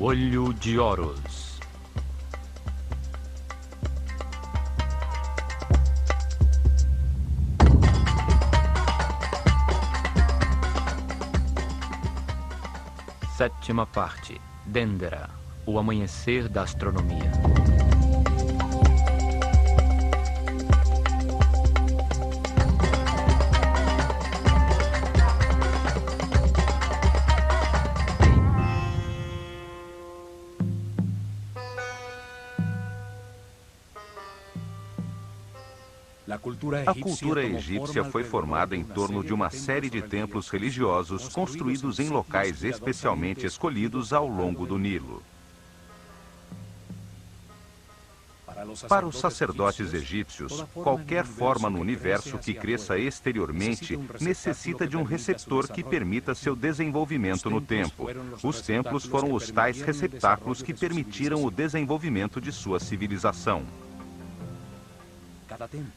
Olho de Horus. Sétima parte. Dendera, o amanhecer da astronomia. A cultura egípcia foi formada em torno de uma série de templos religiosos construídos em locais especialmente escolhidos ao longo do Nilo. Para os sacerdotes egípcios, qualquer forma no universo que cresça exteriormente necessita de um receptor que permita seu desenvolvimento no tempo. Os templos foram os tais receptáculos que permitiram o desenvolvimento de sua civilização.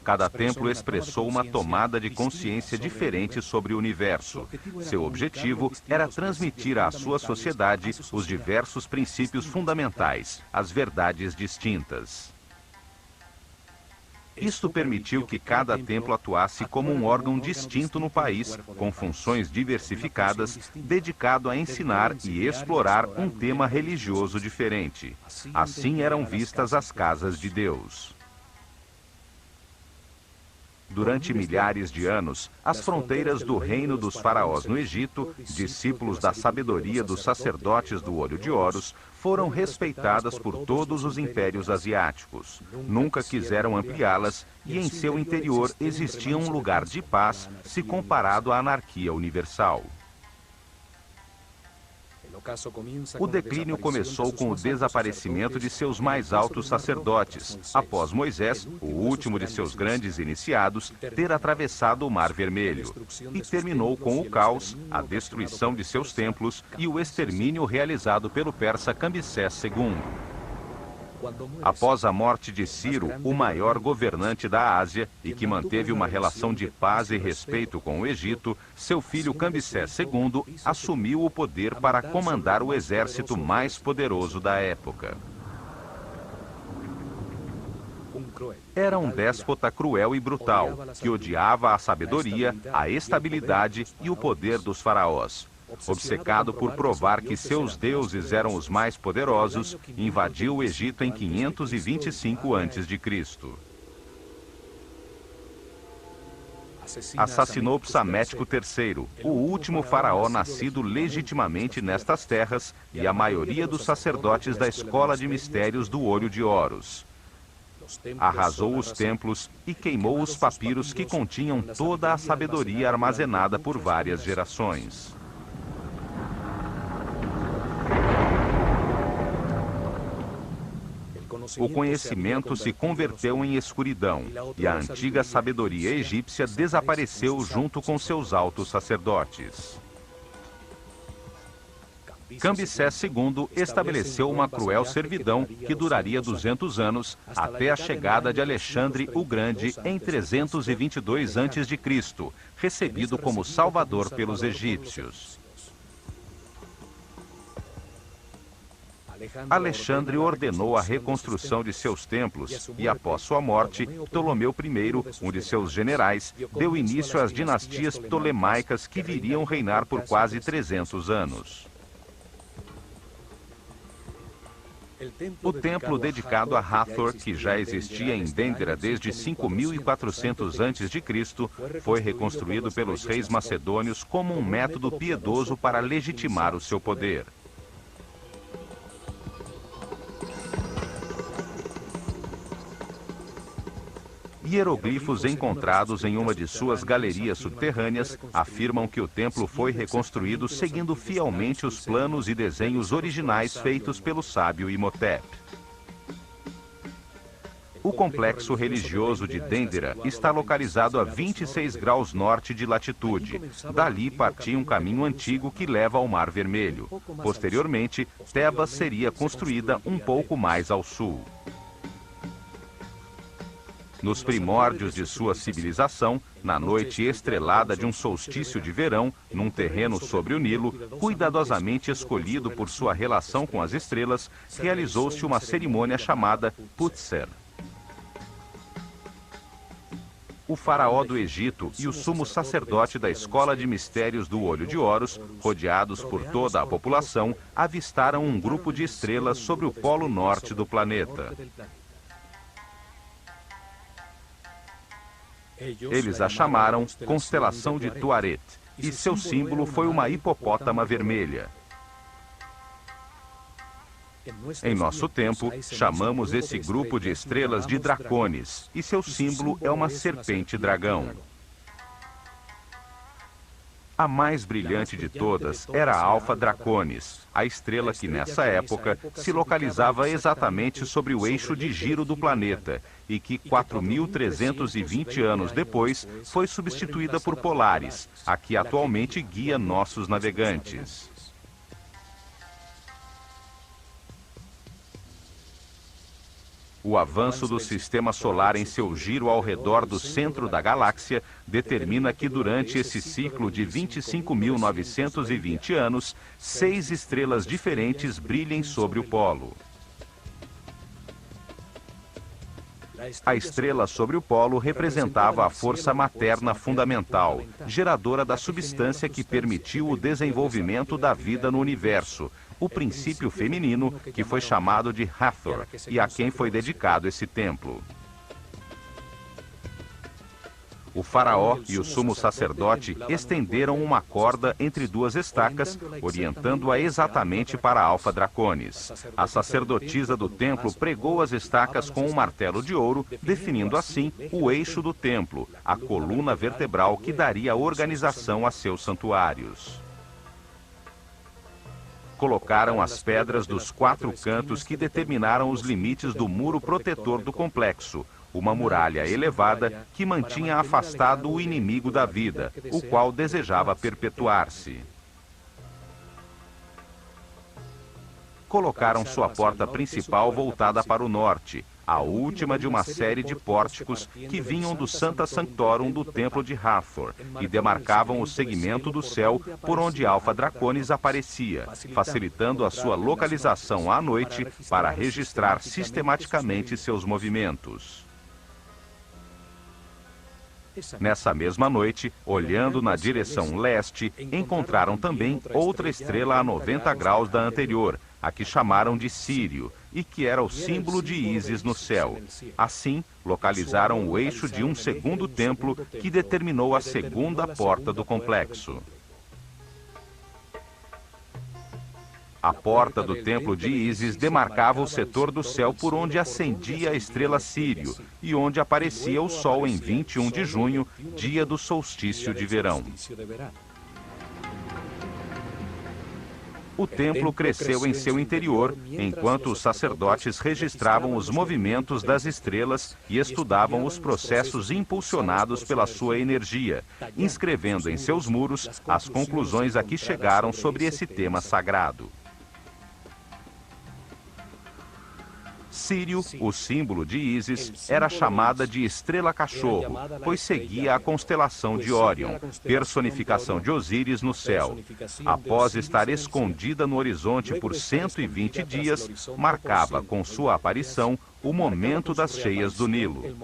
Cada templo expressou uma tomada de consciência diferente sobre o universo. Seu objetivo era transmitir à sua sociedade os diversos princípios fundamentais, as verdades distintas. Isto permitiu que cada templo atuasse como um órgão distinto no país, com funções diversificadas, dedicado a ensinar e explorar um tema religioso diferente. Assim eram vistas as casas de Deus. Durante milhares de anos, as fronteiras do reino dos faraós no Egito, discípulos da sabedoria dos sacerdotes do Olho de Horus, foram respeitadas por todos os impérios asiáticos. Nunca quiseram ampliá-las e em seu interior existia um lugar de paz se comparado à anarquia universal. O declínio começou com o desaparecimento de seus mais altos sacerdotes, após Moisés, o último de seus grandes iniciados, ter atravessado o Mar Vermelho, e terminou com o caos, a destruição de seus templos e o extermínio realizado pelo persa Cambyses II. Após a morte de Ciro, o maior governante da Ásia, e que manteve uma relação de paz e respeito com o Egito, seu filho Cambyses II assumiu o poder para comandar o exército mais poderoso da época. Era um déspota cruel e brutal, que odiava a sabedoria, a estabilidade e o poder dos faraós. Obcecado por provar que seus deuses eram os mais poderosos, invadiu o Egito em 525 a.C. Assassinou Psamético III, o último faraó nascido legitimamente nestas terras, e a maioria dos sacerdotes da escola de mistérios do Olho de Horus. Arrasou os templos e queimou os papiros que continham toda a sabedoria armazenada por várias gerações. O conhecimento se converteu em escuridão, e a antiga sabedoria egípcia desapareceu junto com seus altos sacerdotes. Cambyses II estabeleceu uma cruel servidão que duraria 200 anos, até a chegada de Alexandre o Grande em 322 a.C., recebido como salvador pelos egípcios. Alexandre ordenou a reconstrução de seus templos e, após sua morte, Ptolomeu I, um de seus generais, deu início às dinastias ptolemaicas que viriam reinar por quase 300 anos. O templo dedicado a Hathor, que já existia em Dendera desde 5.400 a.C., foi reconstruído pelos reis macedônios como um método piedoso para legitimar o seu poder. Hieroglifos encontrados em uma de suas galerias subterrâneas afirmam que o templo foi reconstruído seguindo fielmente os planos e desenhos originais feitos pelo sábio Imhotep. O complexo religioso de Dendera está localizado a 26 graus norte de latitude. Dali partia um caminho antigo que leva ao Mar Vermelho. Posteriormente, Tebas seria construída um pouco mais ao sul. Nos primórdios de sua civilização, na noite estrelada de um solstício de verão, num terreno sobre o Nilo, cuidadosamente escolhido por sua relação com as estrelas, realizou-se uma cerimônia chamada Putser. O faraó do Egito e o sumo sacerdote da escola de mistérios do Olho de Horus, rodeados por toda a população, avistaram um grupo de estrelas sobre o polo norte do planeta. Eles a chamaram Constelação de Tuaret, e seu símbolo foi uma hipopótama vermelha. Em nosso tempo, chamamos esse grupo de estrelas de Dracones, e seu símbolo é uma serpente-dragão. A mais brilhante de todas era a Alfa Draconis, a estrela que nessa época se localizava exatamente sobre o eixo de giro do planeta e que 4.320 anos depois foi substituída por Polaris, a que atualmente guia nossos navegantes. O avanço do sistema solar em seu giro ao redor do centro da galáxia determina que durante esse ciclo de 25.920 anos, 6 estrelas diferentes brilhem sobre o polo. A estrela sobre o polo representava a força materna fundamental, geradora da substância que permitiu o desenvolvimento da vida no universo, o princípio feminino que foi chamado de Hathor e a quem foi dedicado esse templo. O faraó e o sumo sacerdote estenderam uma corda entre duas estacas, orientando-a exatamente para Alfa Draconis. A sacerdotisa do templo pregou as estacas com um martelo de ouro, definindo assim o eixo do templo, a coluna vertebral que daria organização a seus santuários. Colocaram as pedras dos 4 cantos que determinaram os limites do muro protetor do complexo, uma muralha elevada que mantinha afastado o inimigo da vida, o qual desejava perpetuar-se. Colocaram sua porta principal voltada para o norte, a última de uma série de pórticos que vinham do Sancta Sanctorum do Templo de Hathor e demarcavam o segmento do céu por onde Alfa Draconis aparecia, facilitando a sua localização à noite para registrar sistematicamente seus movimentos. Nessa mesma noite, olhando na direção leste, encontraram também outra estrela a 90 graus da anterior, a que chamaram de Sírio, e que era o símbolo de Ísis no céu. Assim, localizaram o eixo de um segundo templo que determinou a segunda porta do complexo. A porta do templo de Ísis demarcava o setor do céu por onde ascendia a estrela Sírio e onde aparecia o sol em 21 de junho, dia do solstício de verão. O templo cresceu em seu interior, enquanto os sacerdotes registravam os movimentos das estrelas e estudavam os processos impulsionados pela sua energia, inscrevendo em seus muros as conclusões a que chegaram sobre esse tema sagrado. Sírio, o símbolo de Ísis, era chamada de estrela-cachorro, pois seguia a constelação de Órion, personificação de Osíris no céu. Após estar escondida no horizonte por 120 dias, marcava com sua aparição o momento das cheias do Nilo.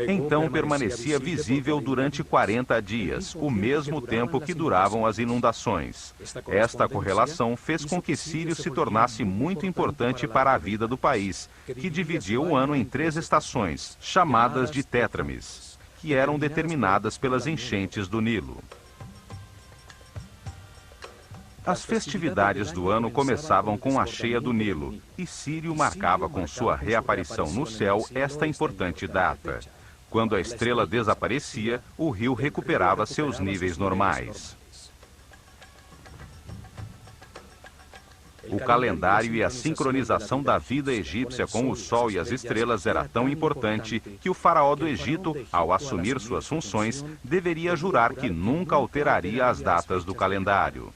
Então permanecia visível durante 40 dias, o mesmo tempo que duravam as inundações. Esta correlação fez com que Sírio se tornasse muito importante para a vida do país, que dividia o ano em 3 estações, chamadas de tétrames, que eram determinadas pelas enchentes do Nilo. As festividades do ano começavam com a cheia do Nilo, e Sírio marcava com sua reaparição no céu esta importante data. Quando a estrela desaparecia, o rio recuperava seus níveis normais. O calendário e a sincronização da vida egípcia com o sol e as estrelas era tão importante que o faraó do Egito, ao assumir suas funções, deveria jurar que nunca alteraria as datas do calendário.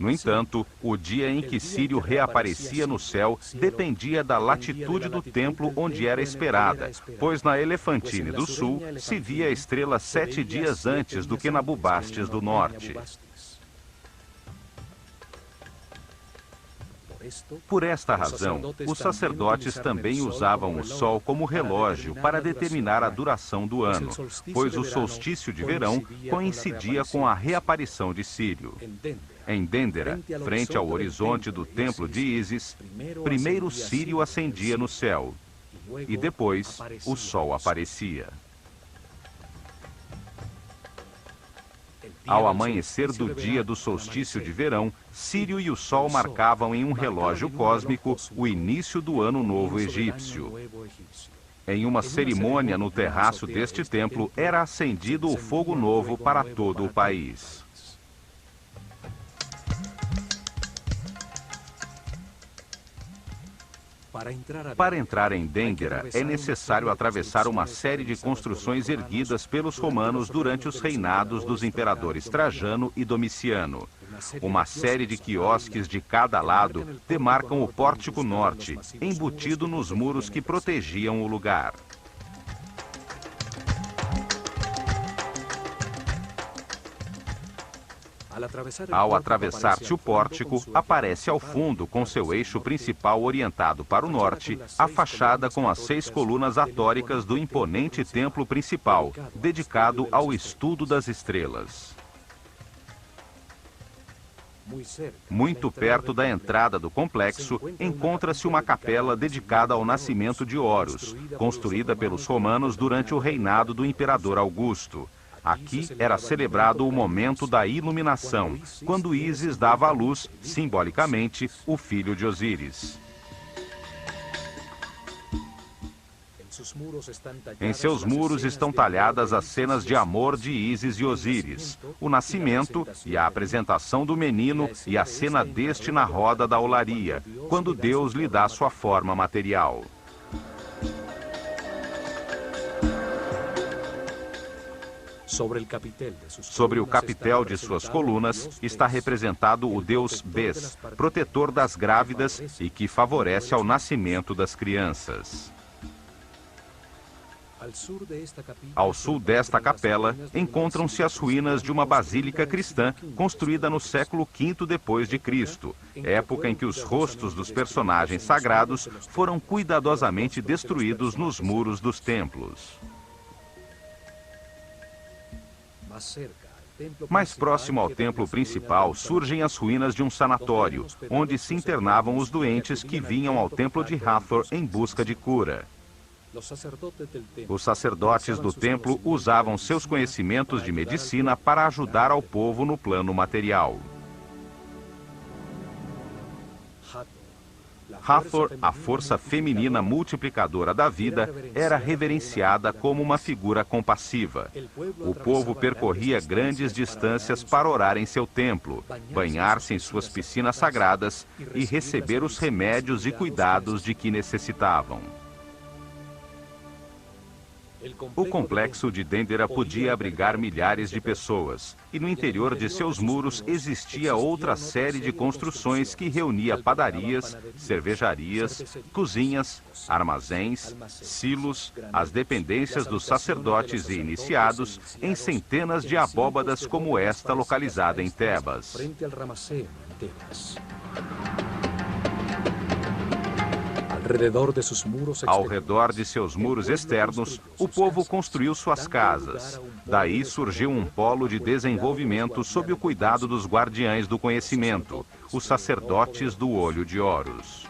No entanto, o dia em que Sírio reaparecia no céu dependia da latitude do templo onde era esperada, pois na Elefantine do Sul se via a estrela 7 dias antes do que na Bubastes do Norte. Por esta razão, os sacerdotes também usavam o sol como relógio para determinar a duração do ano, pois o solstício de verão coincidia com a reaparição de Sírio. Em Dendera, frente ao horizonte do templo de Ísis, primeiro Sírio ascendia no céu e depois o sol aparecia. Ao amanhecer do dia do solstício de verão, Sírio e o Sol marcavam em um relógio cósmico o início do Ano Novo Egípcio. Em uma cerimônia no terraço deste templo, era acendido o fogo novo para todo o país. Para entrar em Dendera, é necessário atravessar uma série de construções erguidas pelos romanos durante os reinados dos imperadores Trajano e Domiciano. Uma série de quiosques de cada lado demarcam o pórtico norte, embutido nos muros que protegiam o lugar. Ao atravessar-se o pórtico, aparece ao fundo, com seu eixo principal orientado para o norte, a fachada com as 6 colunas atóricas do imponente templo principal, dedicado ao estudo das estrelas. Muito perto da entrada do complexo, encontra-se uma capela dedicada ao nascimento de Horus, construída pelos romanos durante o reinado do imperador Augusto. Aqui era celebrado o momento da iluminação, quando Ísis dava à luz, simbolicamente, o filho de Osíris. Em seus muros estão talhadas as cenas de amor de Ísis e Osíris, o nascimento e a apresentação do menino e a cena deste na roda da olaria, quando Deus lhe dá sua forma material. Sobre o capitel de suas colunas está representado o deus Bes, protetor das grávidas e que favorece ao nascimento das crianças. Ao sul desta capela, encontram-se as ruínas de uma basílica cristã construída no século V depois de Cristo, época em que os rostos dos personagens sagrados foram cuidadosamente destruídos nos muros dos templos. Mais próximo ao templo principal surgem as ruínas de um sanatório, onde se internavam os doentes que vinham ao templo de Hathor em busca de cura. Os sacerdotes do templo usavam seus conhecimentos de medicina para ajudar ao povo no plano material. Hathor, a força feminina multiplicadora da vida, era reverenciada como uma figura compassiva. O povo percorria grandes distâncias para orar em seu templo, banhar-se em suas piscinas sagradas e receber os remédios e cuidados de que necessitavam. O complexo de Dendera podia abrigar milhares de pessoas, e no interior de seus muros existia outra série de construções que reunia padarias, cervejarias, cozinhas, armazéns, silos, as dependências dos sacerdotes e iniciados, em centenas de abóbadas como esta localizada em Tebas. Ao redor de seus muros externos, o povo construiu suas casas. Daí surgiu um polo de desenvolvimento sob o cuidado dos guardiães do conhecimento, os sacerdotes do olho de Horus.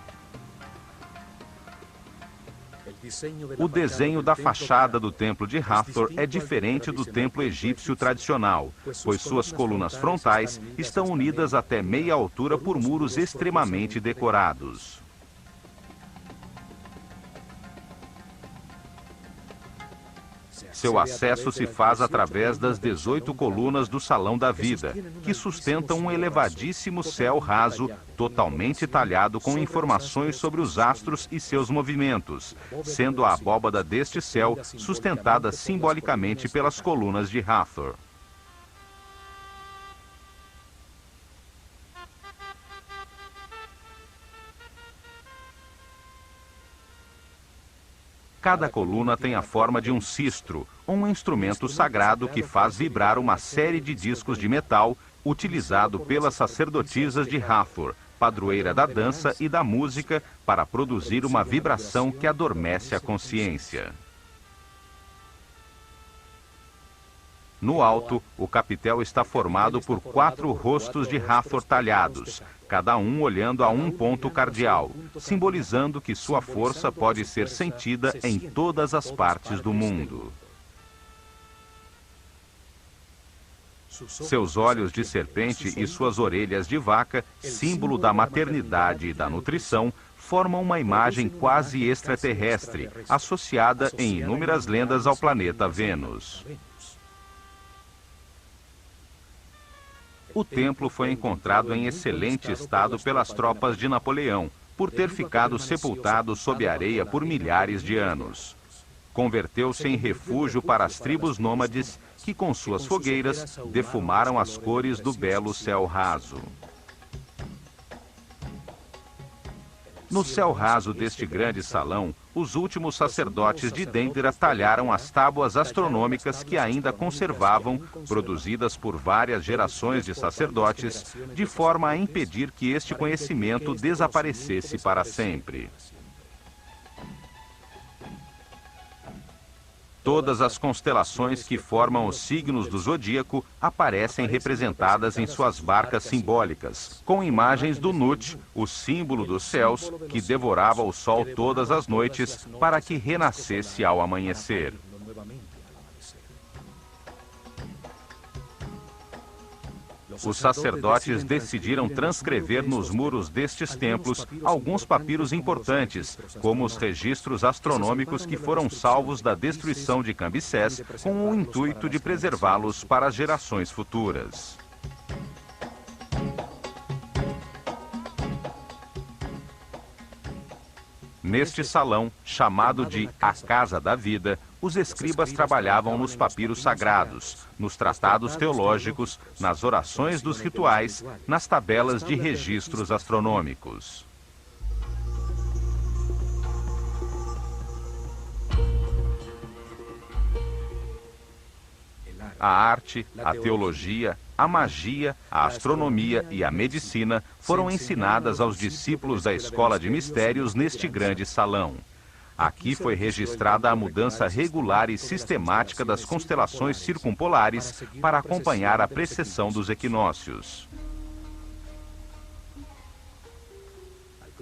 O desenho da fachada do templo de Hathor é diferente do templo egípcio tradicional, pois suas colunas frontais estão unidas até meia altura por muros extremamente decorados. Seu acesso se faz através das 18 colunas do Salão da Vida, que sustentam um elevadíssimo céu raso, totalmente talhado com informações sobre os astros e seus movimentos, sendo a abóbada deste céu sustentada simbolicamente pelas colunas de Hathor. Cada coluna tem a forma de um sistro, um instrumento sagrado que faz vibrar uma série de discos de metal utilizado pelas sacerdotisas de Hathor, padroeira da dança e da música, para produzir uma vibração que adormece a consciência. No alto, o capitel está formado por 4 rostos de Hathor talhados, cada um olhando a um ponto cardial, simbolizando que sua força pode ser sentida em todas as partes do mundo. Seus olhos de serpente e suas orelhas de vaca, símbolo da maternidade e da nutrição, formam uma imagem quase extraterrestre, associada em inúmeras lendas ao planeta Vênus. O templo foi encontrado em excelente estado pelas tropas de Napoleão, por ter ficado sepultado sob areia por milhares de anos. Converteu-se em refúgio para as tribos nômades que, com suas fogueiras, defumaram as cores do belo céu raso. No céu raso deste grande salão, os últimos sacerdotes de Dendera talharam as tábuas astronômicas que ainda conservavam, produzidas por várias gerações de sacerdotes, de forma a impedir que este conhecimento desaparecesse para sempre. Todas as constelações que formam os signos do zodíaco aparecem representadas em suas barcas simbólicas, com imagens do Nut, o símbolo dos céus, que devorava o sol todas as noites para que renascesse ao amanhecer. Os sacerdotes decidiram transcrever nos muros destes templos alguns papiros importantes, como os registros astronômicos que foram salvos da destruição de Cambyses, com o intuito de preservá-los para as gerações futuras. Neste salão, chamado de A Casa da Vida, os escribas trabalhavam nos papiros sagrados, nos tratados teológicos, nas orações dos rituais, nas tabelas de registros astronômicos. A arte, a teologia, a magia, a astronomia e a medicina foram ensinadas aos discípulos da Escola de Mistérios neste grande salão. Aqui foi registrada a mudança regular e sistemática das constelações circumpolares para acompanhar a precessão dos equinócios.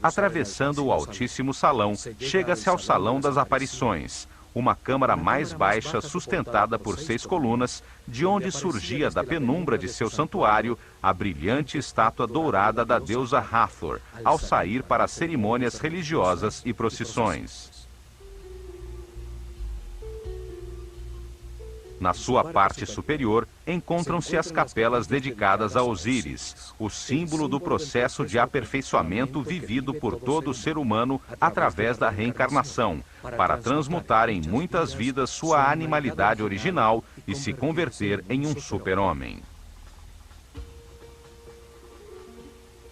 Atravessando o altíssimo salão, chega-se ao Salão das Aparições, uma câmara mais baixa sustentada por 6 colunas, de onde surgia da penumbra de seu santuário a brilhante estátua dourada da deusa Hathor, ao sair para cerimônias religiosas e procissões. Na sua parte superior, encontram-se as capelas dedicadas a Osíris, o símbolo do processo de aperfeiçoamento vivido por todo ser humano através da reencarnação, para transmutar em muitas vidas sua animalidade original e se converter em um super-homem.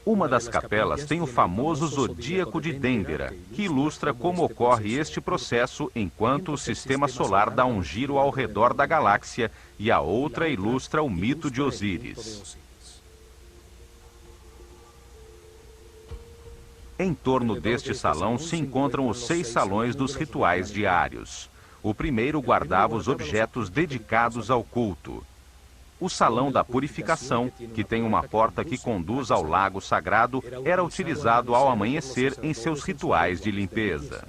Uma das capelas tem o famoso zodíaco de Dendera, que ilustra como ocorre este processo enquanto o sistema solar dá um giro ao redor da galáxia, e a outra ilustra o mito de Osíris. Em torno deste salão se encontram os 6 salões dos rituais diários. O primeiro guardava os objetos dedicados ao culto. O Salão da Purificação, que tem uma porta que conduz ao lago sagrado, era utilizado ao amanhecer em seus rituais de limpeza.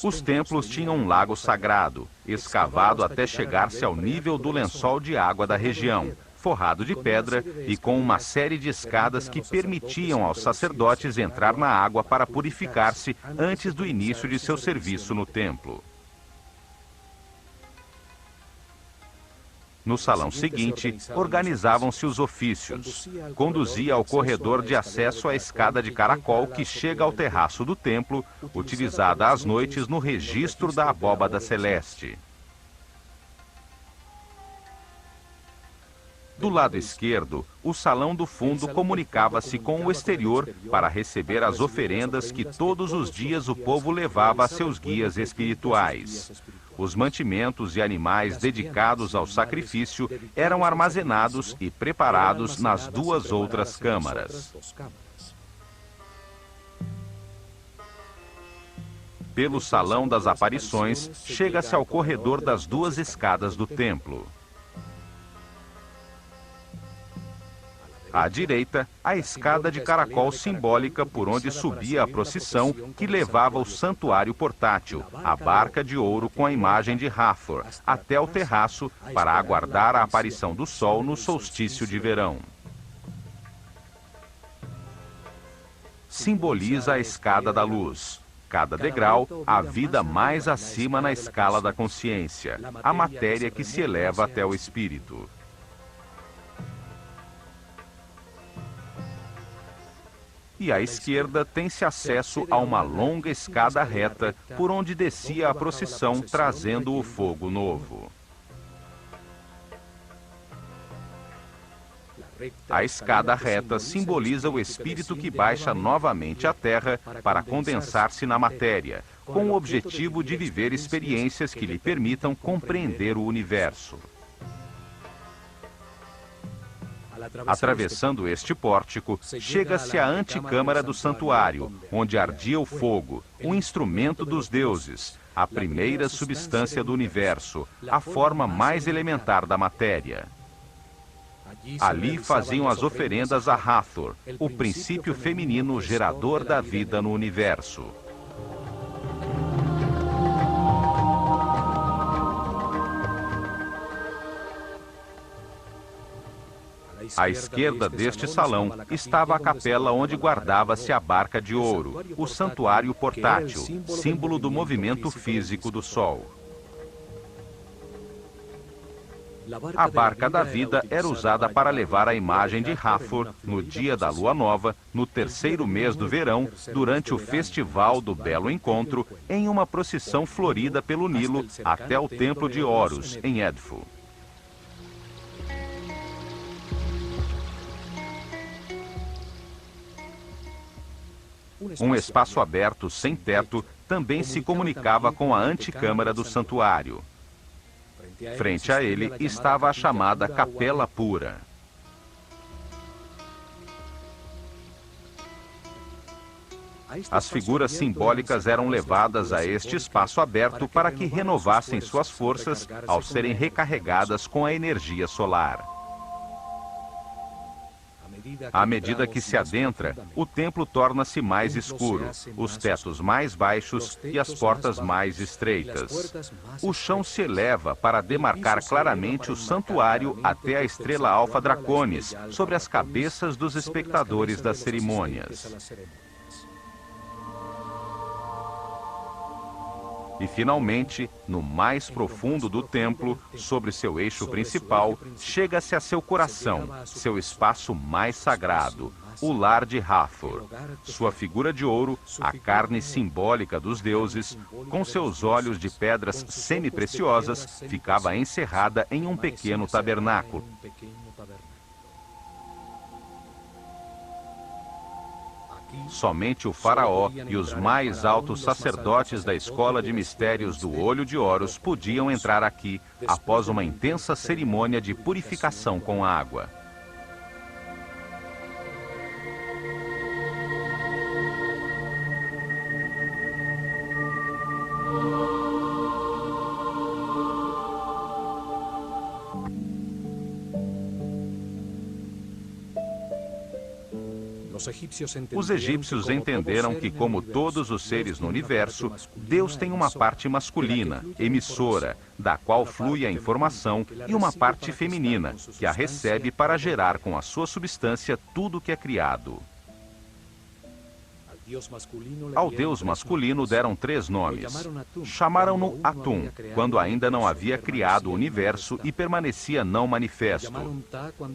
Os templos tinham um lago sagrado, escavado até chegar-se ao nível do lençol de água da região, forrado de pedra e com uma série de escadas que permitiam aos sacerdotes entrar na água para purificar-se antes do início de seu serviço no templo. No salão seguinte, organizavam-se os ofícios. Conduzia ao corredor de acesso à escada de caracol que chega ao terraço do templo, utilizada às noites no registro da abóbada celeste. Do lado esquerdo, o salão do fundo comunicava-se com o exterior para receber as oferendas que todos os dias o povo levava a seus guias espirituais. Os mantimentos e animais dedicados ao sacrifício eram armazenados e preparados nas duas outras câmaras. Pelo Salão das Aparições, chega-se ao corredor das duas escadas do templo. À direita, a escada de caracol simbólica por onde subia a procissão que levava o santuário portátil, a barca de ouro com a imagem de Hathor, até o terraço para aguardar a aparição do sol no solstício de verão. Simboliza a escada da luz. Cada degrau, a vida mais acima na escala da consciência, a matéria que se eleva até o espírito. E à esquerda tem-se acesso a uma longa escada reta por onde descia a procissão trazendo o fogo novo. A escada reta simboliza o espírito que baixa novamente à Terra para condensar-se na matéria, com o objetivo de viver experiências que lhe permitam compreender o universo. Atravessando este pórtico, chega-se à antecâmara do santuário, onde ardia o fogo, um instrumento dos deuses, a primeira substância do universo, a forma mais elementar da matéria. Ali faziam as oferendas a Hathor, o princípio feminino gerador da vida no universo. À esquerda deste salão estava a capela onde guardava-se a barca de ouro, o santuário portátil, símbolo do movimento físico do Sol. A barca da vida era usada para levar a imagem de Hathor no dia da lua nova, no terceiro mês do verão, durante o festival do Belo Encontro, em uma procissão florida pelo Nilo até o templo de Horus, em Edfu. Um espaço aberto sem teto também se comunicava com a antecâmara do santuário. Frente a ele estava a chamada Capela Pura. As figuras simbólicas eram levadas a este espaço aberto para que renovassem suas forças ao serem recarregadas com a energia solar. À medida que se adentra, o templo torna-se mais escuro, os tetos mais baixos e as portas mais estreitas. O chão se eleva para demarcar claramente o santuário até a estrela Alfa Draconis, sobre as cabeças dos espectadores das cerimônias. E, finalmente, no mais profundo do templo, sobre seu eixo principal, chega-se a seu coração, seu espaço mais sagrado, o lar de Hathor. Sua figura de ouro, a carne simbólica dos deuses, com seus olhos de pedras semi-preciosas, ficava encerrada em um pequeno tabernáculo. Somente o faraó e os mais altos sacerdotes da escola de mistérios do Olho de Horus podiam entrar aqui após uma intensa cerimônia de purificação com água. Os egípcios entenderam que, como todos os seres no universo, Deus tem uma parte masculina, emissora, da qual flui a informação, e uma parte feminina, que a recebe para gerar com a sua substância tudo que é criado. Ao Deus masculino deram 3 nomes. Chamaram-no Atum, quando ainda não havia criado o universo e permanecia não manifesto.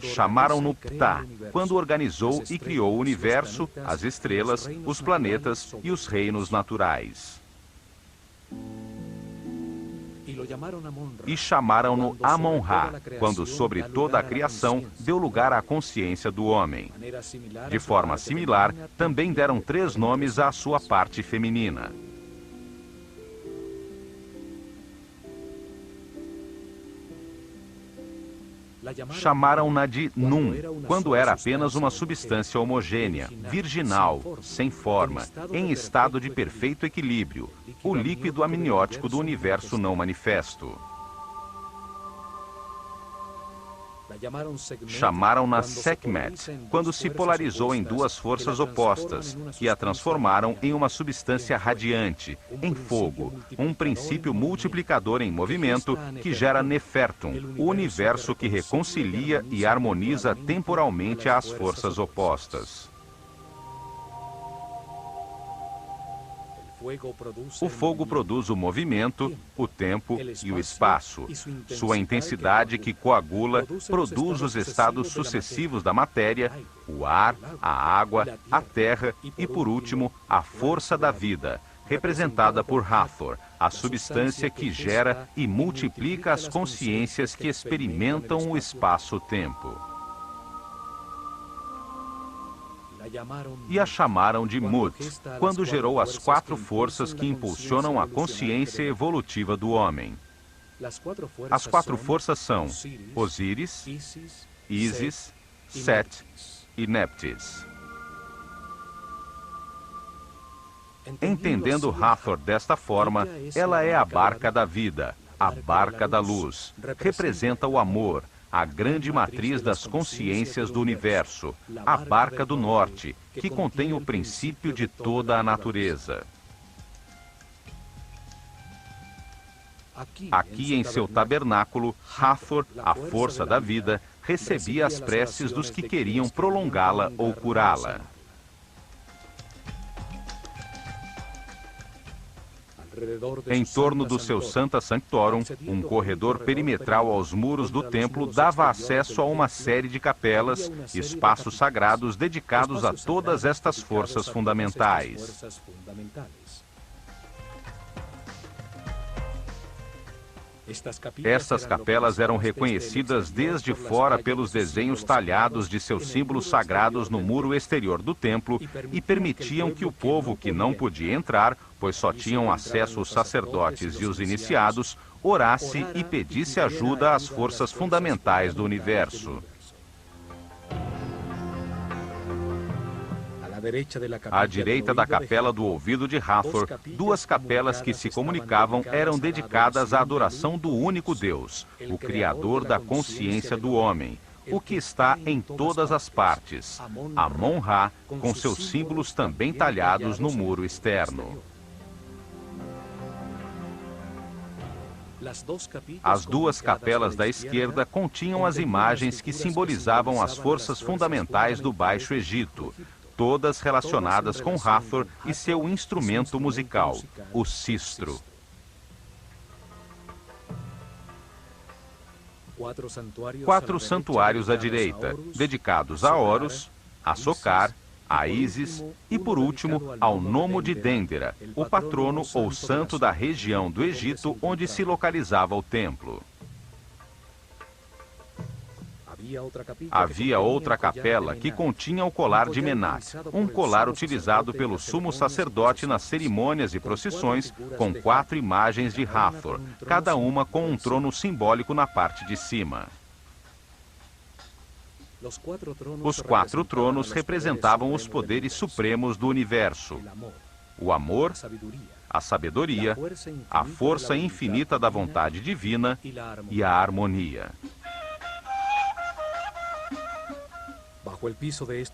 Chamaram-no Ptah, quando organizou e criou o universo, as estrelas, os planetas e os reinos naturais. e chamaram-no Amon-Ra, quando sobre toda a criação deu lugar à consciência do homem. De forma similar, também deram 3 nomes à sua parte feminina. Chamaram-na de Nun, quando era apenas uma substância homogênea, virginal, sem forma, em estado de perfeito equilíbrio, o líquido amniótico do universo não manifesto. Chamaram-na Sekhmet, quando se polarizou em 2 forças opostas, que a transformaram em uma substância radiante, em fogo, um princípio multiplicador em movimento que gera Nefertum, o universo que reconcilia e harmoniza temporalmente as forças opostas. O fogo produz o movimento, o tempo e o espaço. Sua intensidade, que coagula, produz os estados sucessivos da matéria, o ar, a água, a terra e, por último, a força da vida, representada por Hathor, a substância que gera e multiplica as consciências que experimentam o espaço-tempo. E a chamaram de Mut, quando gerou as 4 forças que impulsionam a consciência evolutiva do homem. As 4 forças são Osíris, Ísis, Set e Neptis. Entendendo Hathor desta forma, ela é a barca da vida, a barca da luz, representa o amor, a grande matriz das consciências do universo, a barca do norte, que contém o princípio de toda a natureza. Aqui em seu tabernáculo, Hathor, a força da vida, recebia as preces dos que queriam prolongá-la ou curá-la. Em torno do seu Sancta Sanctorum, um corredor perimetral aos muros do templo dava acesso a uma série de capelas, espaços sagrados dedicados a todas estas forças fundamentais. Estas capelas eram reconhecidas desde fora pelos desenhos talhados de seus símbolos sagrados no muro exterior do templo e permitiam que o povo que não podia entrar, pois só tinham acesso os sacerdotes e os iniciados, orasse e pedisse ajuda às forças fundamentais do universo. À direita da capela do ouvido de Hathor, 2 capelas que se comunicavam eram dedicadas à adoração do único Deus, o Criador da consciência do homem, o que está em todas as partes, Amon-Ra, com seus símbolos também talhados no muro externo. As 2 capelas da esquerda continham as imagens que simbolizavam as forças fundamentais do Baixo Egito, todas relacionadas com Hathor e seu instrumento musical, o sistro. 4 santuários à direita, dedicados a Horus, a Sokar, a Ísis e, por último, ao Nomo de Dendera, o patrono ou santo da região do Egito onde se localizava o templo. Havia outra capela que continha o colar de Menat, um colar utilizado pelo sumo sacerdote nas cerimônias e procissões, com 4 imagens de Hathor, cada uma com um trono simbólico na parte de cima. Os 4 tronos representavam os poderes supremos do universo: o amor, a sabedoria, a força infinita da vontade divina e a harmonia.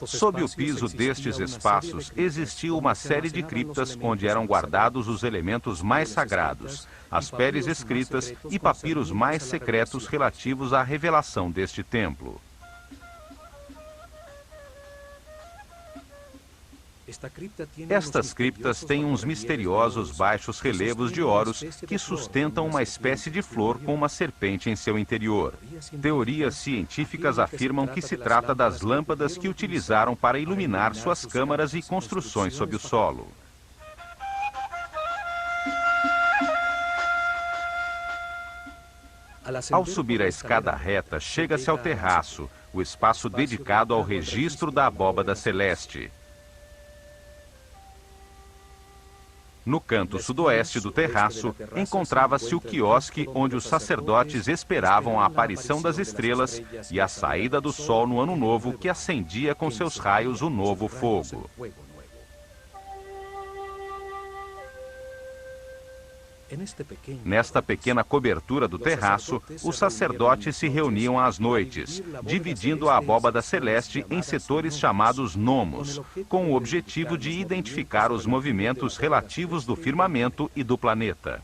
Sob o piso destes espaços existia uma série de criptas onde eram guardados os elementos mais sagrados, as peles escritas e papiros mais secretos relativos à revelação deste templo. Estas criptas têm uns misteriosos baixos relevos de Horus que sustentam uma espécie de flor com uma serpente em seu interior. Teorias científicas afirmam que se trata das lâmpadas que utilizaram para iluminar suas câmaras e construções sob o solo. Ao subir a escada reta, chega-se ao terraço, o espaço dedicado ao registro da abóbada celeste. No canto sudoeste do terraço, encontrava-se o quiosque onde os sacerdotes esperavam a aparição das estrelas e a saída do sol no ano novo, que acendia com seus raios o novo fogo. Nesta pequena cobertura do terraço, os sacerdotes se reuniam às noites, dividindo a abóbada celeste em setores chamados nomos, com o objetivo de identificar os movimentos relativos do firmamento e do planeta.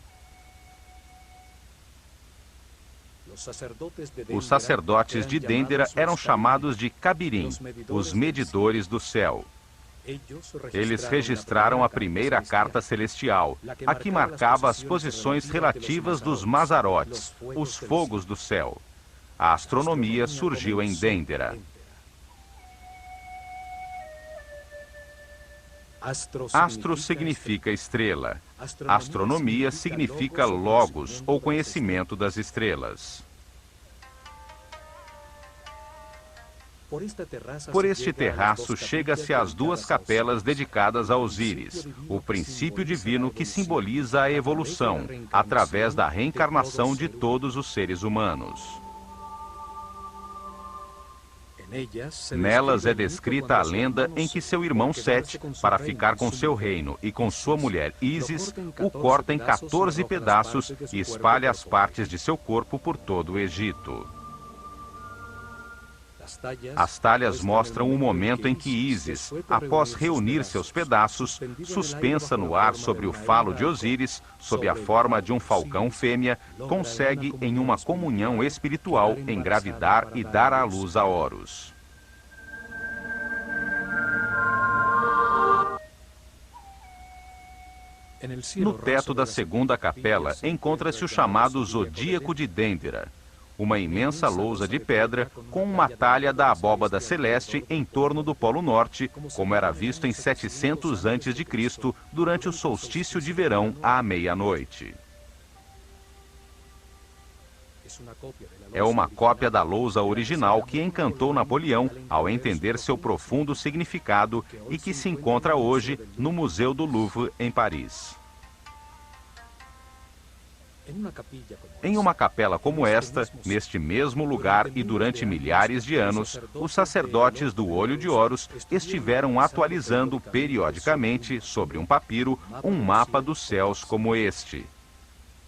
Os sacerdotes de Dendera eram chamados de Cabirim, os medidores do céu. Eles registraram a primeira carta celestial, a que marcava as posições relativas dos Mazarotes, os fogos do céu. A astronomia surgiu em Dendera. Astro significa estrela. Astronomia significa logos, ou conhecimento das estrelas. Por este terraço chega-se às duas capelas dedicadas a Osíris, o princípio divino que simboliza a evolução, através da reencarnação de todos os seres humanos. Nelas é descrita a lenda em que seu irmão Sete, para ficar com seu reino e com sua mulher Ísis, o corta em 14 pedaços e espalha as partes de seu corpo por todo o Egito. As talhas mostram o momento em que Ísis, após reunir seus pedaços, suspensa no ar sobre o falo de Osíris, sob a forma de um falcão fêmea, consegue, em uma comunhão espiritual, engravidar e dar à luz a Horus. No teto da segunda capela encontra-se o chamado Zodíaco de Dendera, uma imensa lousa de pedra com uma talha da abóbada celeste em torno do Polo Norte, como era visto em 700 a.C., durante o solstício de verão à meia-noite. É uma cópia da lousa original que encantou Napoleão ao entender seu profundo significado e que se encontra hoje no Museu do Louvre, em Paris. Em uma capela como esta, neste mesmo lugar e durante milhares de anos, os sacerdotes do Olho de Horus estiveram atualizando periodicamente, sobre um papiro, um mapa dos céus como este.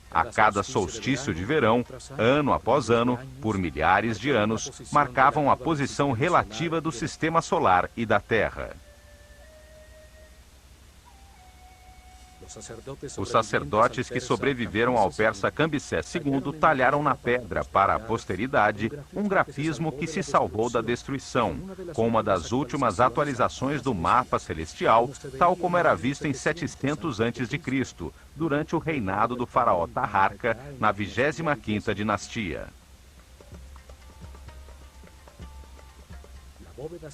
A cada solstício de verão, ano após ano, por milhares de anos, marcavam a posição relativa do sistema solar e da Terra. Os sacerdotes que sobreviveram ao persa Cambyses II talharam na pedra, para a posteridade, um grafismo que se salvou da destruição, com uma das últimas atualizações do mapa celestial, tal como era visto em 700 a.C., durante o reinado do faraó Taharqa, na 25ª dinastia.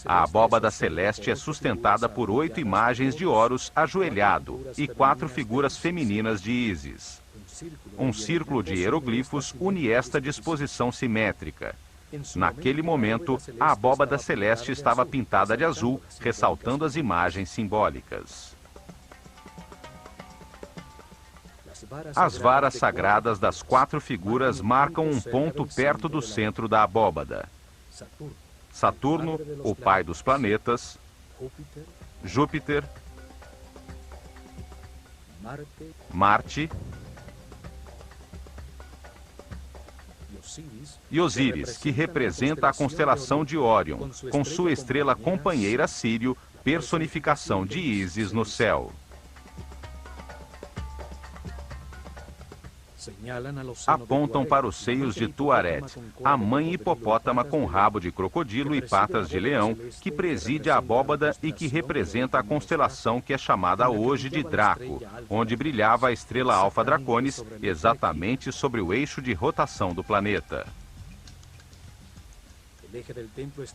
A abóbada celeste é sustentada por 8 imagens de Horus ajoelhado e 4 figuras femininas de Ísis. Um círculo de hieroglifos une esta disposição simétrica. Naquele momento, a abóbada celeste estava pintada de azul, ressaltando as imagens simbólicas. As varas sagradas das 4 figuras marcam um ponto perto do centro da abóbada. Saturno, o pai dos planetas, Júpiter, Marte e Osíris, que representa a constelação de Órion, com sua estrela companheira Sírio, personificação de Ísis no céu. Apontam para os seios de Tuaret, a mãe hipopótama com rabo de crocodilo e patas de leão, que preside a abóbada e que representa a constelação que é chamada hoje de Draco, onde brilhava a estrela Alfa Draconis, exatamente sobre o eixo de rotação do planeta.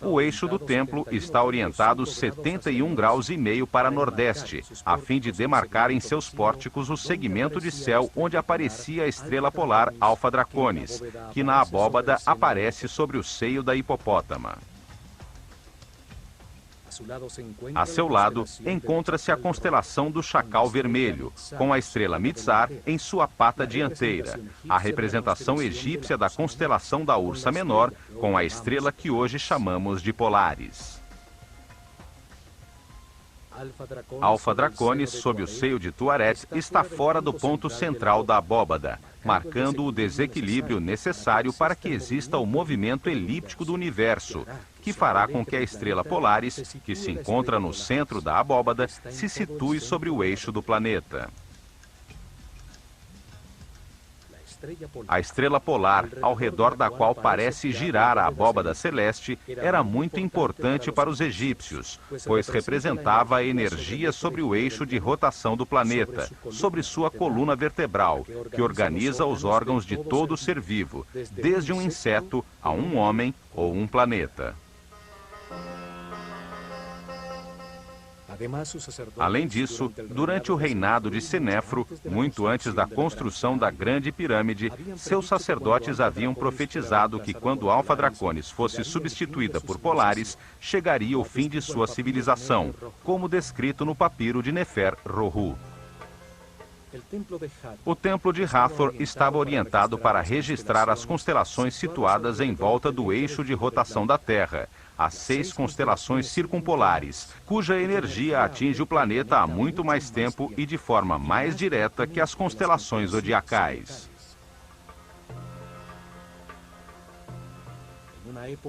O eixo do templo está orientado 71 graus e meio para nordeste, a fim de demarcar em seus pórticos o segmento de céu onde aparecia a estrela polar Alfa Draconis, que na abóbada aparece sobre o seio da hipopótama. A seu lado, encontra-se a constelação do Chacal Vermelho, com a estrela Mizar em sua pata dianteira, a representação egípcia da constelação da Ursa Menor, com a estrela que hoje chamamos de Polaris. Alfa Draconis, sob o seio de Tuaret, está fora do ponto central da abóbada, marcando o desequilíbrio necessário para que exista o movimento elíptico do universo, que fará com que a estrela Polaris, que se encontra no centro da abóbada, se situe sobre o eixo do planeta. A estrela polar, ao redor da qual parece girar a abóbada celeste, era muito importante para os egípcios, pois representava a energia sobre o eixo de rotação do planeta, sobre sua coluna vertebral, que organiza os órgãos de todo ser vivo, desde um inseto a um homem ou um planeta. Além disso, durante o reinado de Senéfro, muito antes da construção da Grande Pirâmide, seus sacerdotes haviam profetizado que quando Alfa Draconis fosse substituída por Polaris, chegaria o fim de sua civilização, como descrito no papiro de Nefer-Rohu. O templo de Hathor estava orientado para registrar as constelações situadas em volta do eixo de rotação da Terra, as 6 constelações circumpolares, cuja energia atinge o planeta há muito mais tempo e de forma mais direta que as constelações zodiacais.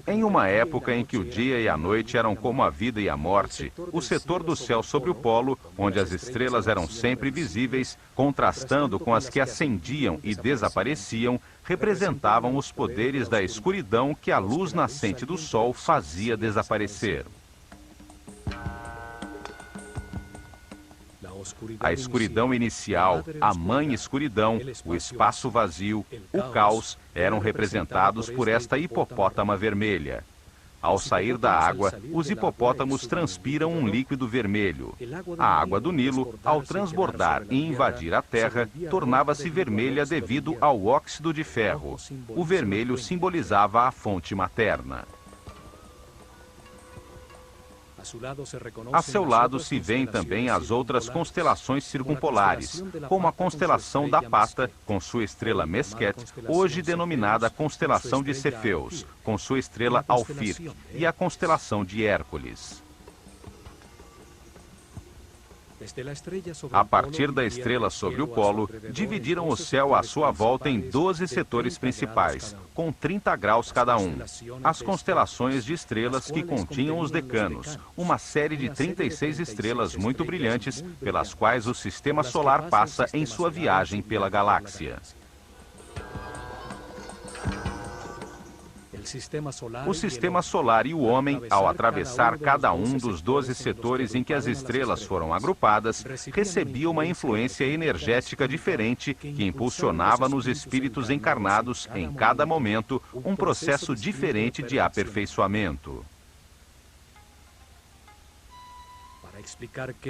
Em uma época em que o dia e a noite eram como a vida e a morte, o setor do céu sobre o polo, onde as estrelas eram sempre visíveis, contrastando com as que ascendiam e desapareciam, representavam os poderes da escuridão que a luz nascente do sol fazia desaparecer. A escuridão inicial, a mãe escuridão, o espaço vazio, o caos, eram representados por esta hipopótama vermelha. Ao sair da água, os hipopótamos transpiram um líquido vermelho. A água do Nilo, ao transbordar e invadir a terra, tornava-se vermelha devido ao óxido de ferro. O vermelho simbolizava a fonte materna. A seu lado se veem também as outras constelações circumpolares, como a constelação da Pata, com sua estrela Mesquet, hoje denominada constelação de Cefeus, com sua estrela Alfir, e a constelação de Hércules. A partir da estrela sobre o polo, dividiram o céu à sua volta em 12 setores principais, com 30 graus cada um. As constelações de estrelas que continham os decanos, uma série de 36 estrelas muito brilhantes, pelas quais o sistema solar passa em sua viagem pela galáxia. O sistema solar e o homem, ao atravessar cada um dos 12 setores em que as estrelas foram agrupadas, recebia uma influência energética diferente que impulsionava nos espíritos encarnados, em cada momento, um processo diferente de aperfeiçoamento.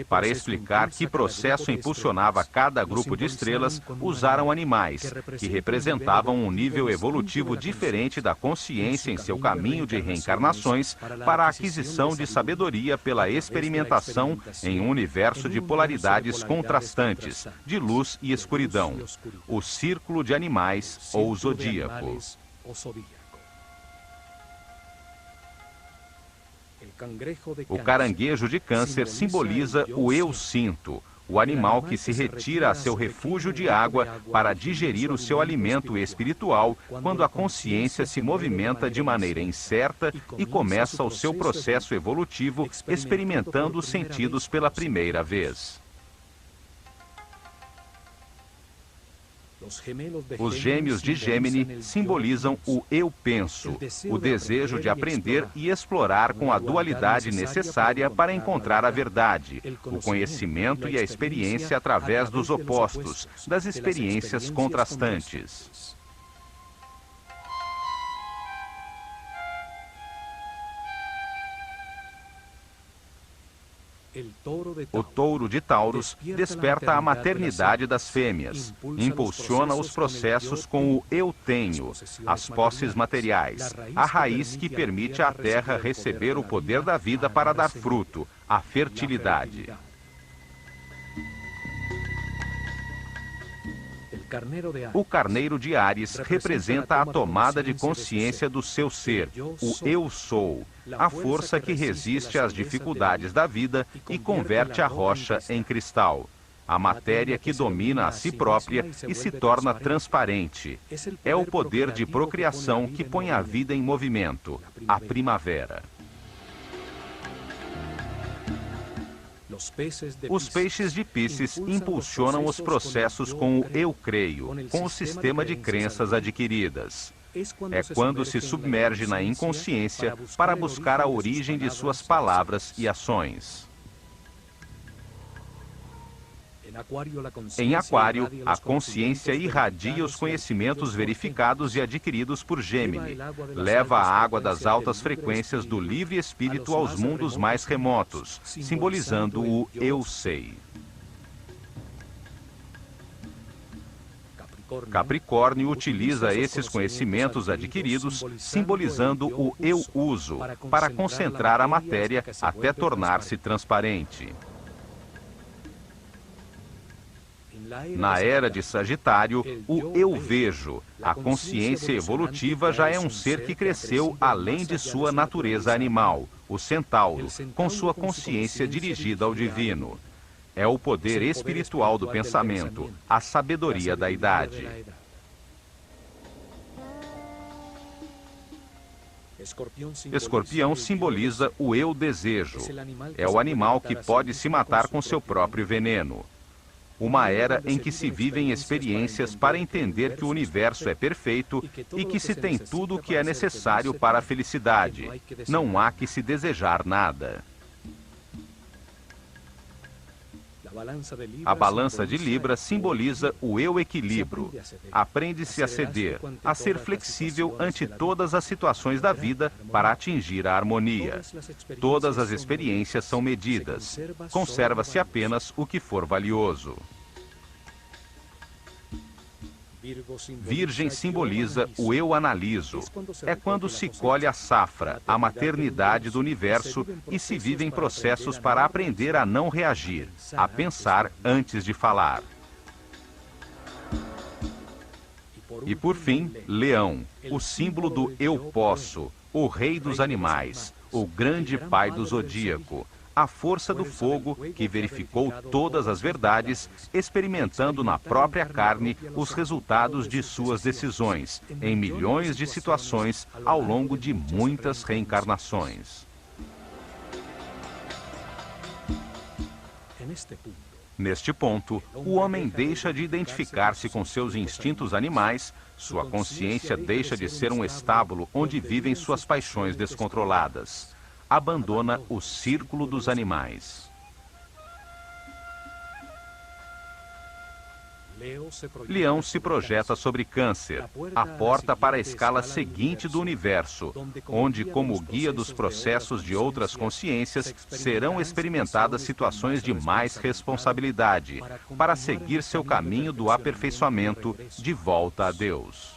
Para explicar que processo impulsionava cada grupo de estrelas, usaram animais, que representavam um nível evolutivo diferente da consciência em seu caminho de reencarnações para a aquisição de sabedoria pela experimentação em um universo de polaridades contrastantes, de luz e escuridão, o círculo de animais ou zodíaco. O caranguejo de Câncer simboliza o eu sinto, o animal que se retira a seu refúgio de água para digerir o seu alimento espiritual quando a consciência se movimenta de maneira incerta e começa o seu processo evolutivo experimentando os sentidos pela primeira vez. Os gêmeos de Gêmini simbolizam o eu penso, o desejo de aprender e explorar com a dualidade necessária para encontrar a verdade, o conhecimento e a experiência através dos opostos, das experiências contrastantes. O touro de Taurus desperta a maternidade das fêmeas, impulsiona os processos com o eu tenho, as posses materiais, a raiz que permite à terra receber o poder da vida para dar fruto, a fertilidade. O carneiro de Áries representa a tomada de consciência do seu ser, o eu sou, a força que resiste às dificuldades da vida e converte a rocha em cristal, a matéria que domina a si própria e se torna transparente. É o poder de procriação que põe a vida em movimento, a primavera. Os peixes de Pícis impulsionam os processos com o eu creio, com o sistema de crenças adquiridas. É quando se submerge na inconsciência para buscar a origem de suas palavras e ações. Em Aquário, a consciência irradia os conhecimentos verificados e adquiridos por Gêmini. Leva a água das altas frequências do livre espírito aos mundos mais remotos, simbolizando o eu sei. Capricórnio utiliza esses conhecimentos adquiridos, simbolizando o eu uso, para concentrar a matéria até tornar-se transparente. Na era de Sagitário, o eu vejo, a consciência evolutiva já é um ser que cresceu além de sua natureza animal, o centauro, com sua consciência dirigida ao divino. É o poder espiritual do pensamento, a sabedoria da idade. Escorpião simboliza o eu desejo. É o animal que pode se matar com seu próprio veneno. Uma era em que se vivem experiências para entender que o universo é perfeito e que se tem tudo o que é necessário para a felicidade. Não há que se desejar nada. A balança de Libra simboliza o eu equilíbrio. Aprende-se a ceder, a ser flexível ante todas as situações da vida para atingir a harmonia. Todas as experiências são medidas. Conserva-se apenas o que for valioso. Virgem simboliza o eu analiso. É quando se colhe a safra, a maternidade do universo e se vivem processos para aprender a não reagir, a pensar antes de falar. E por fim, Leão, o símbolo do eu posso, o rei dos animais, o grande pai do zodíaco, a força do fogo que verificou todas as verdades, experimentando na própria carne os resultados de suas decisões, em milhões de situações ao longo de muitas reencarnações. Neste ponto, o homem deixa de identificar-se com seus instintos animais, sua consciência deixa de ser um estábulo onde vivem suas paixões descontroladas. Abandona o círculo dos animais. Leão se projeta sobre Câncer, a porta para a escala seguinte do universo, onde, como guia dos processos de outras consciências, serão experimentadas situações de mais responsabilidade, para seguir seu caminho do aperfeiçoamento de volta a Deus.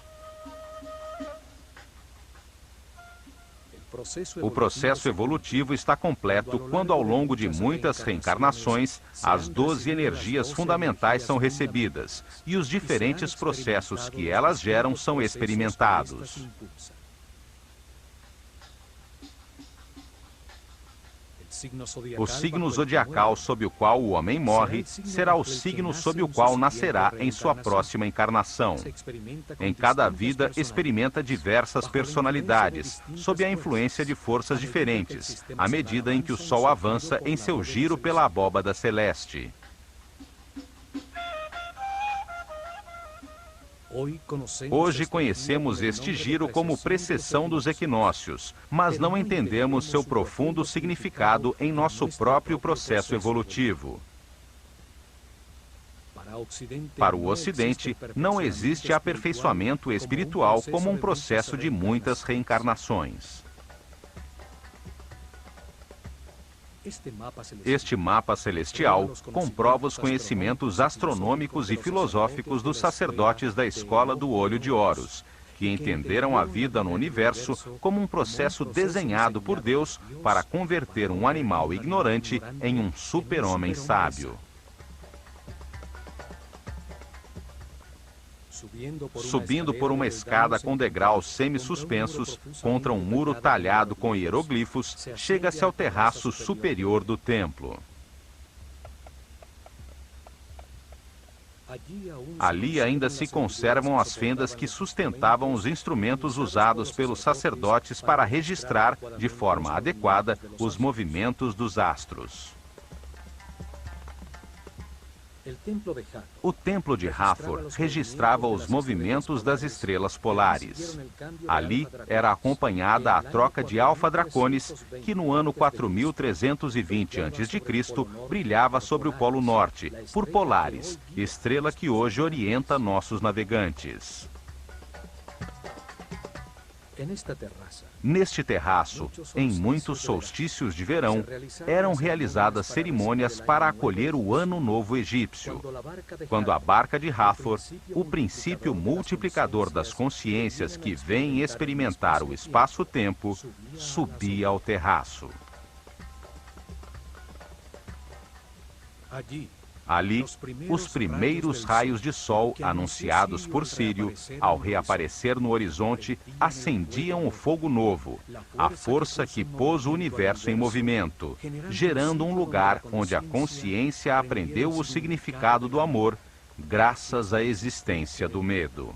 O processo evolutivo está completo quando, ao longo de muitas reencarnações, as 12 energias fundamentais são recebidas e os diferentes processos que elas geram são experimentados. O signo zodiacal sob o qual o homem morre será o signo sob o qual nascerá em sua próxima encarnação. Em cada vida, experimenta diversas personalidades, sob a influência de forças diferentes, à medida em que o Sol avança em seu giro pela abóbada celeste. Hoje conhecemos este giro como precessão dos equinócios, mas não entendemos seu profundo significado em nosso próprio processo evolutivo. Para o Ocidente, não existe aperfeiçoamento espiritual como um processo de muitas reencarnações. Este mapa celestial comprova os conhecimentos astronômicos e filosóficos dos sacerdotes da Escola do Olho de Horus, que entenderam a vida no universo como um processo desenhado por Deus para converter um animal ignorante em um super-homem sábio. Subindo por uma escada com degraus semi-suspensos contra um muro talhado com hieroglifos, chega-se ao terraço superior do templo. Ali ainda se conservam as fendas que sustentavam os instrumentos usados pelos sacerdotes para registrar, de forma adequada, os movimentos dos astros. O Templo de Hathor registrava os movimentos das estrelas polares. Ali era acompanhada a troca de Alfa Draconis, que no ano 4320 a.C. brilhava sobre o Polo Norte, por Polaris, estrela que hoje orienta nossos navegantes. Neste terraço, em muitos solstícios de verão, eram realizadas cerimônias para acolher o Ano Novo Egípcio, quando a barca de Hathor, o princípio multiplicador das consciências que vêm experimentar o espaço-tempo, subia ao terraço. Ali, os primeiros raios de sol anunciados por Sírio, ao reaparecer no horizonte, acendiam o fogo novo, a força que pôs o universo em movimento, gerando um lugar onde a consciência aprendeu o significado do amor, graças à existência do medo.